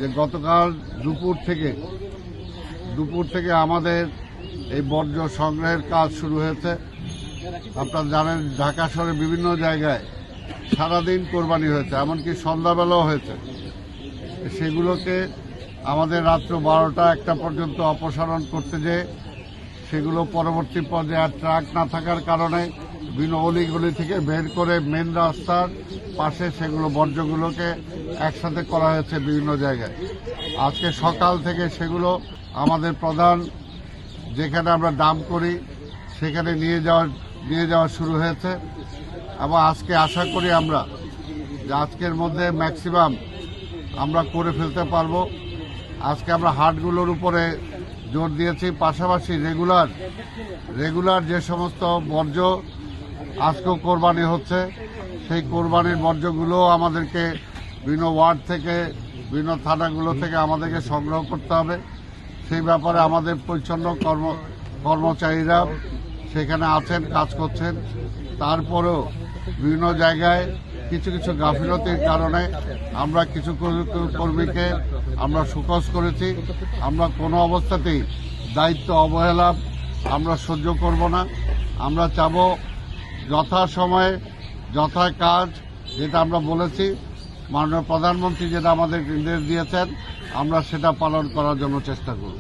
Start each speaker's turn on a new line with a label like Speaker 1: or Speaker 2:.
Speaker 1: যে গতকাল দুপুর থেকে আমাদের এই বর্জ্য সংগ্রহের কাজ শুরু হয়েছে। আপনারা জানেন ঢাকা শহরে বিভিন্ন জায়গায় সারাদিন কোরবানি হয়েছে, এমনকি সন্ধ্যাবেলাও হয়েছে। সেগুলোকে আমাদের রাত্র 12টা-1টা পর্যন্ত অপসারণ করতে যেয়ে সেগুলো পরবর্তী পর্যায়ে আর ট্রাক না থাকার কারণে বিভিন্ন অলিগলি থেকে বের করে মেন রাস্তার পাশে সেগুলো বর্জ্যগুলোকে একসাথে করা হয়েছে বিভিন্ন জায়গায়। আজকে সকাল থেকে সেগুলো আমাদের প্রধান যেখানে আমরা ডাম্প করি সেখানে নিয়ে যাওয়া শুরু হয়েছে এবং আজকে আশা করি আমরা যে আজকের মধ্যে ম্যাক্সিমাম আমরা করে ফেলতে পারবো। আজকে আমরা হাটগুলোর উপরে জোর দিয়েছি, পাশাপাশি রেগুলার যে সমস্ত বর্জ্য আজকেও কোরবানি হচ্ছে সেই কোরবানির বর্জ্যগুলো আমাদেরকে বিভিন্ন ওয়ার্ড থেকে বিভিন্ন থানাগুলো থেকে আমাদেরকে সংগ্রহ করতে হবে। সেই ব্যাপারে আমাদের পরিচ্ছন্ন কর্মচারীরা সেখানে আছেন, কাজ করছেন। তারপরেও বিভিন্ন জায়গায় কিছু গাফিলতির কারণে আমরা কিছু কর্মীকে আমরা শোকজ করেছি। আমরা কোনো অবস্থাতেই দায়িত্ব অবহেলা আমরা সহ্য করব না। আমরা চাব যথাসময়ে যথা কাজ, যেটা আমরা বলেছি, মাননীয় প্রধানমন্ত্রী যেটা আমাদের নির্দেশ দিয়েছেন, আমরা সেটা পালন করার জন্য চেষ্টা করব।